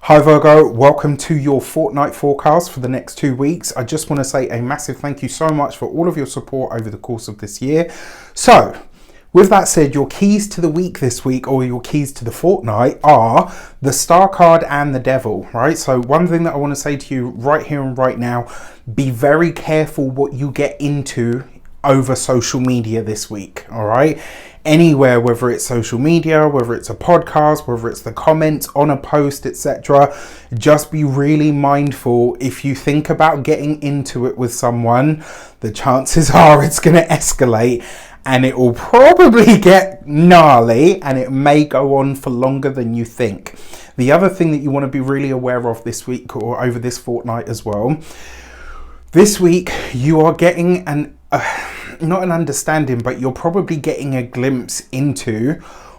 Hi Virgo, welcome to your fortnight forecast for the next 2 weeks. I just want to say a massive thank you so much for all of your support over the course of this year. So, with that said, your keys to the week this week, or your keys to the fortnight, are the Star card and the Devil, right? So one thing that I want to say to you right here and right now, be very careful what you get into over social media this week, all right? Anywhere, whether it's social media, whether it's a podcast, whether it's the comments on a post, etc. Just be really mindful. If you think about getting into it with someone, the chances are it's going to escalate and it will probably get gnarly and it may go on for longer than you think. The other thing that you want to be really aware of this week or over this fortnight as well, this week you are getting not an understanding, but you're probably getting a glimpse into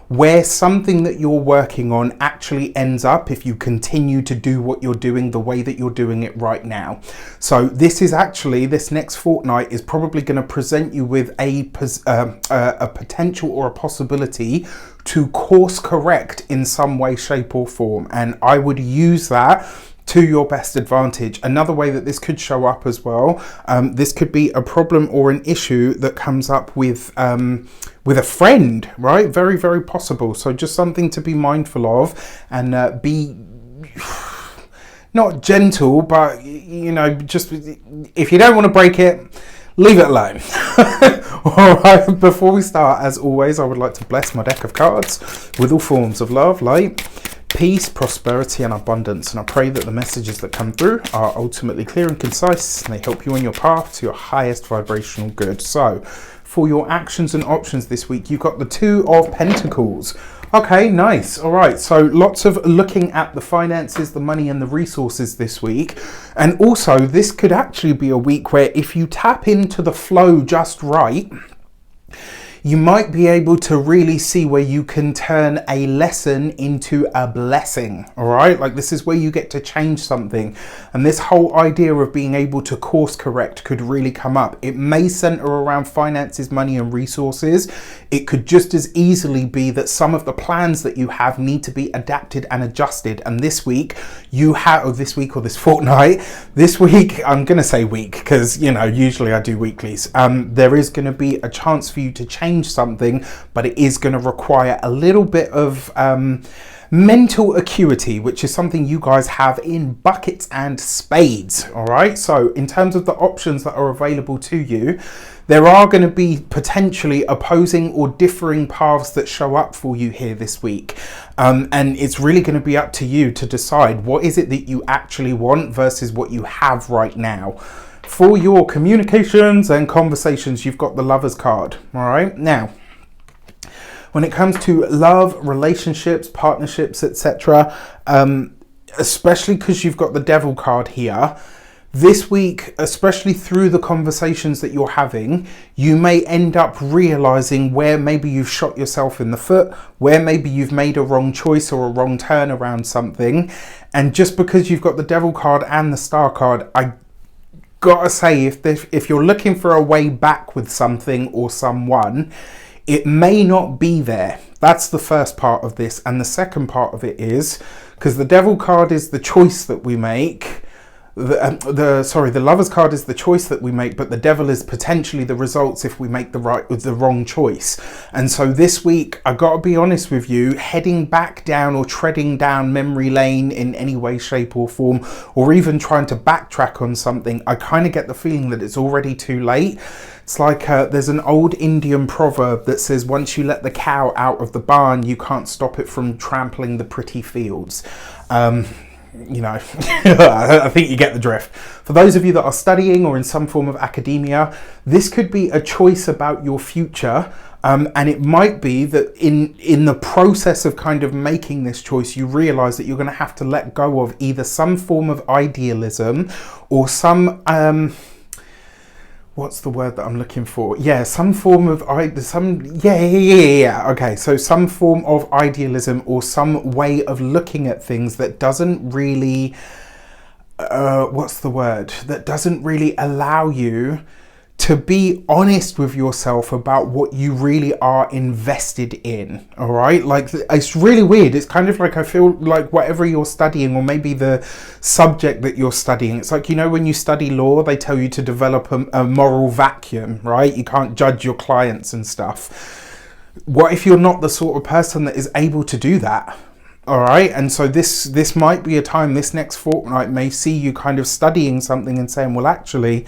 where something that you're working on actually ends up if you continue to do what you're doing the way that you're doing it right now. So this next fortnight is probably going to present you with a potential or a possibility to course correct in some way, shape or form. And I would use that to your best advantage. Another way that this could show up as well, this could be a problem or an issue that comes up with a friend, right? Very, very possible. So just something to be mindful of, and be not gentle, but you know, just if you don't want to break it, leave it alone. All right, before we start, as always, I would like to bless my deck of cards with all forms of love, light, peace, prosperity and abundance, and I pray that the messages that come through are ultimately clear and concise and they help you on your path to your highest vibrational good. So for your actions and options this week, you've got the Two of Pentacles. Okay, nice. All right, so lots of looking at the finances, the money and the resources this week. And also this could actually be a week where if you tap into the flow just right, you might be able to really see where you can turn a lesson into a blessing, all right? Like this is where you get to change something. And this whole idea of being able to course correct could really come up. It may center around finances, money and resources. It could just as easily be that some of the plans that you have need to be adapted and adjusted. And this week you have, or this week or this fortnight, this week, I'm going to say week because, you know, usually I do weeklies. There is going to be a chance for you to change something, but it is going to require a little bit of mental acuity, which is something you guys have in buckets and spades. All right, so in terms of the options that are available to you, there are going to be potentially opposing or differing paths that show up for you here this week, and it's really going to be up to you to decide what is it that you actually want versus what you have right now. For your communications and conversations, you've got the Lovers card. All right, now when it comes to love, relationships, partnerships, etc., especially because you've got the Devil card here, this week, especially through the conversations that you're having, you may end up realizing where maybe you've shot yourself in the foot, where maybe you've made a wrong choice or a wrong turn around something. And just because you've got the Devil card and the Star card, I gotta say, if you're looking for a way back with something or someone, it may not be there. That's the first part of this. And the second part of it is, because the Devil card is the choice that we make, the Lovers card is the choice that we make, but the Devil is potentially the results if we make the wrong choice. And so this week, I gotta be honest with you, heading back down or treading down memory lane in any way, shape or form, or even trying to backtrack on something, I kind of get the feeling that it's already too late. It's like there's an old Indian proverb that says, once you let the cow out of the barn, you can't stop it from trampling the pretty fields. You know, I think you get the drift. For those of you that are studying or in some form of academia, this could be a choice about your future. And it might be that in the process of kind of making this choice, you realize that you're going to have to let go of either some form of idealism or some what's the word that I'm looking for? Yeah, some form of okay, so some form of idealism or some way of looking at things that doesn't really that doesn't really allow you to be honest with yourself about what you really are invested in. All right, like, it's really weird. It's kind of like, I feel like whatever you're studying, or maybe the subject that you're studying, it's like, you know, when you study law, they tell you to develop a moral vacuum, right? You can't judge your clients and stuff. What if you're not the sort of person that is able to do that? All right, and so this might be a time, this next fortnight may see you kind of studying something and saying, well, actually,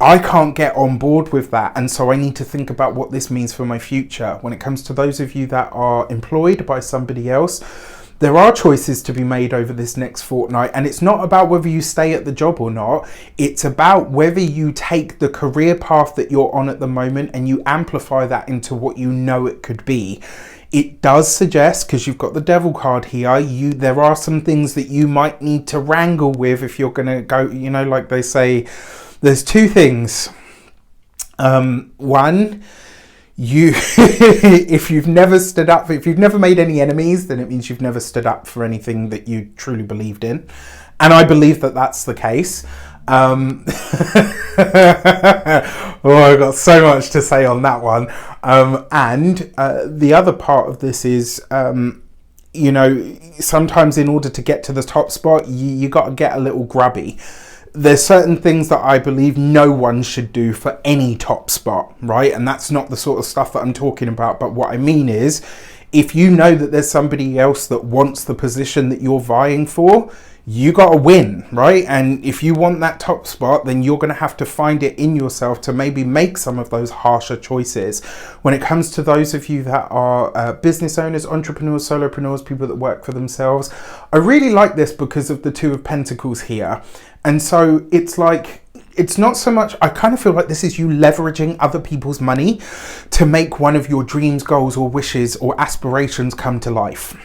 I can't get on board with that, and so I need to think about what this means for my future. When it comes to those of you that are employed by somebody else, there are choices to be made over this next fortnight, and it's not about whether you stay at the job or not. It's about whether you take the career path that you're on at the moment and you amplify that into what you know it could be. It does suggest, because you've got the Devil card here, there are some things that you might need to wrangle with if you're going to go, you know, like they say, there's two things. One, if you've never stood up, if you've never made any enemies, then it means you've never stood up for anything that you truly believed in. And I believe that that's the case. Oh, I've got so much to say on that one. And the other part of this is, you know, sometimes in order to get to the top spot, you got to get a little grubby. There's certain things that I believe no one should do for any top spot, right? And that's not the sort of stuff that I'm talking about. But what I mean is, if you know that there's somebody else that wants the position that you're vying for, you got to win, right? And if you want that top spot, then you're going to have to find it in yourself to maybe make some of those harsher choices. When it comes to those of you that are business owners, entrepreneurs, solopreneurs, people that work for themselves, I really like this because of the Two of Pentacles here. And so it's like, it's not so much, I kind of feel like this is you leveraging other people's money to make one of your dreams, goals, or wishes or aspirations come to life.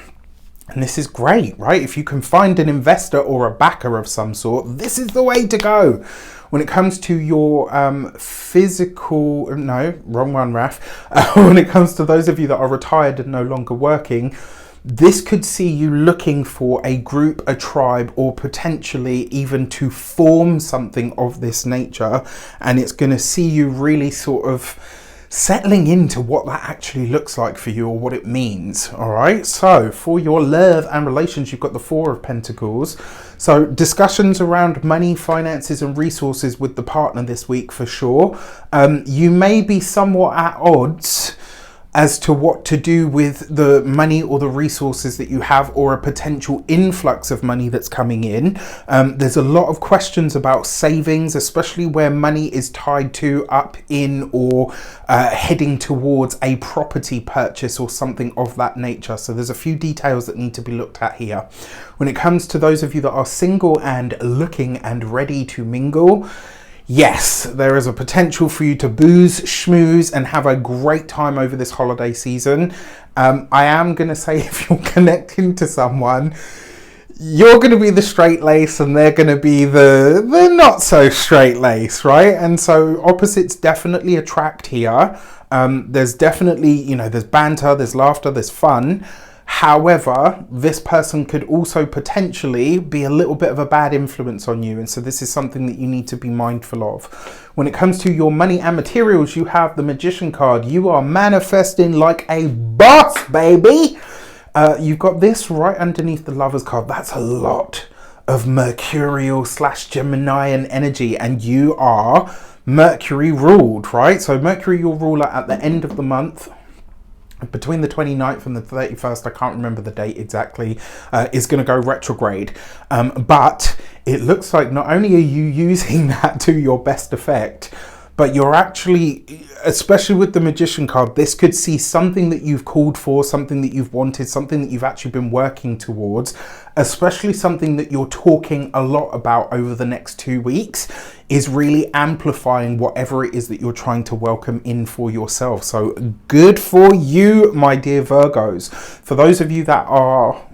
And this is great, right? If you can find an investor or a backer of some sort, this is the way to go. When it comes to your physical, no, wrong one, Raf. When it comes to those of you that are retired and no longer working, this could see you looking for a group, a tribe, or potentially even to form something of this nature. And it's going to see you really sort of settling into what that actually looks like for you, or what it means. All right, so for your love and relations, you've got the Four of Pentacles. So discussions around money, finances, and resources with the partner this week for sure. You may be somewhat at odds as to what to do with the money or the resources that you have, or a potential influx of money that's coming in. There's a lot of questions about savings, especially where money is tied to, up in, or heading towards a property purchase or something of that nature. So there's a few details that need to be looked at here. When it comes to those of you that are single and looking and ready to mingle, yes, there is a potential for you to booze, schmooze, and have a great time over this holiday season. I am going to say, if you're connecting to someone, you're going to be the straight lace and they're going to be the not so straight lace, right? And so opposites definitely attract here. There's definitely, you know, there's banter, there's laughter, there's fun. However, this person could also potentially be a little bit of a bad influence on you. And so this is something that you need to be mindful of. When it comes to your money and materials, you have the Magician card. You are manifesting like a boss, baby. You've got this right underneath the Lovers card. That's a lot of Mercurial / Geminian energy. And you are Mercury ruled, right? So Mercury, your ruler at the end of the month, between the 29th and the 31st, I can't remember the date exactly, is going to go retrograde. But it looks like not only are you using that to your best effect, but you're actually, especially with the Magician card, this could see something that you've called for, something that you've wanted, something that you've actually been working towards, especially something that you're talking a lot about over the next 2 weeks, is really amplifying whatever it is that you're trying to welcome in for yourself. So good for you, my dear Virgos. For those of you that are,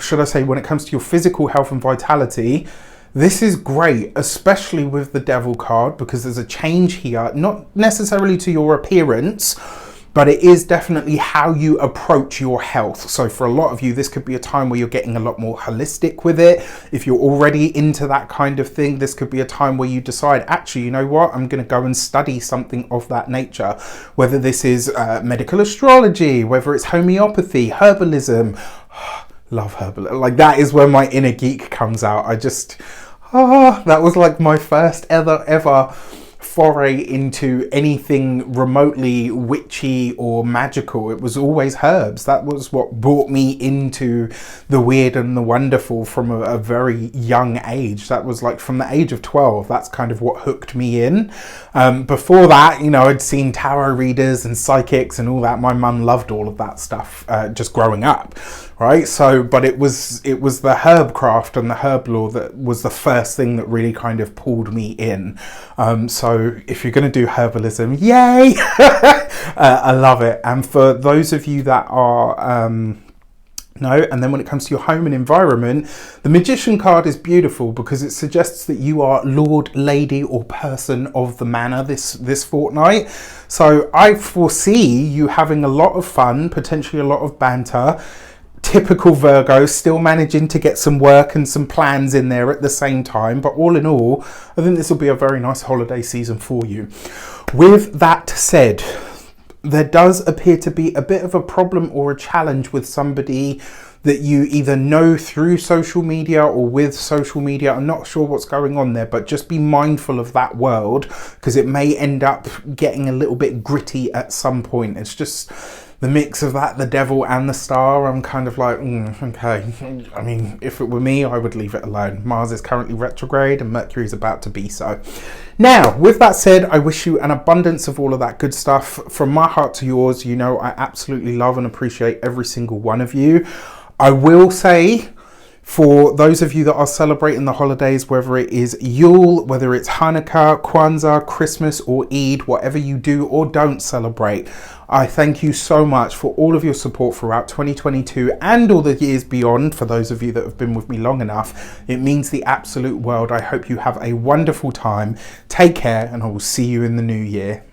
should I say, when it comes to your physical health and vitality, this is great, especially with the Devil card, because there's a change here, not necessarily to your appearance, but it is definitely how you approach your health. So for a lot of you, this could be a time where you're getting a lot more holistic with it. If you're already into that kind of thing, this could be a time where you decide, actually, you know what, I'm going to go and study something of that nature, whether this is medical astrology, whether it's homeopathy, herbalism. Love herbalism. Like, that is where my inner geek comes out. I just, that was like my first ever foray into anything remotely witchy or magical. It was always herbs. That was what brought me into the weird and the wonderful from a very young age. That was like from the age of 12. That's kind of what hooked me in. Before that, you know, I'd seen tarot readers and psychics and all that. My mum loved all of that stuff just growing up, right? So, but it was the herb craft and the herb lore that was the first thing that really kind of pulled me in. So if you're going to do herbalism, yay! I love it. And for those of you that are no, and then when it comes to your home and environment, the Magician card is beautiful because it suggests that you are Lord, Lady, or person of the manor this fortnight. So I foresee you having a lot of fun, potentially a lot of banter. Typical Virgo, still managing to get some work and some plans in there at the same time. But all in all, I think this will be a very nice holiday season for you. With that said, there does appear to be a bit of a problem or a challenge with somebody that you either know through social media or with social media. I'm not sure what's going on there, but just be mindful of that world because it may end up getting a little bit gritty at some point. It's just the mix of that, the devil and the star. I'm kind of like, okay. I mean, if it were me, I would leave it alone. Mars is currently retrograde and Mercury is about to be so. Now, with that said, I wish you an abundance of all of that good stuff. From my heart to yours, you know, I absolutely love and appreciate every single one of you. I will say, for those of you that are celebrating the holidays, whether it is Yule, whether it's Hanukkah, Kwanzaa, Christmas, or Eid, whatever you do or don't celebrate, I thank you so much for all of your support throughout 2022 and all the years beyond. For those of you that have been with me long enough, it means the absolute world. I hope you have a wonderful time. Take care, and I will see you in the new year.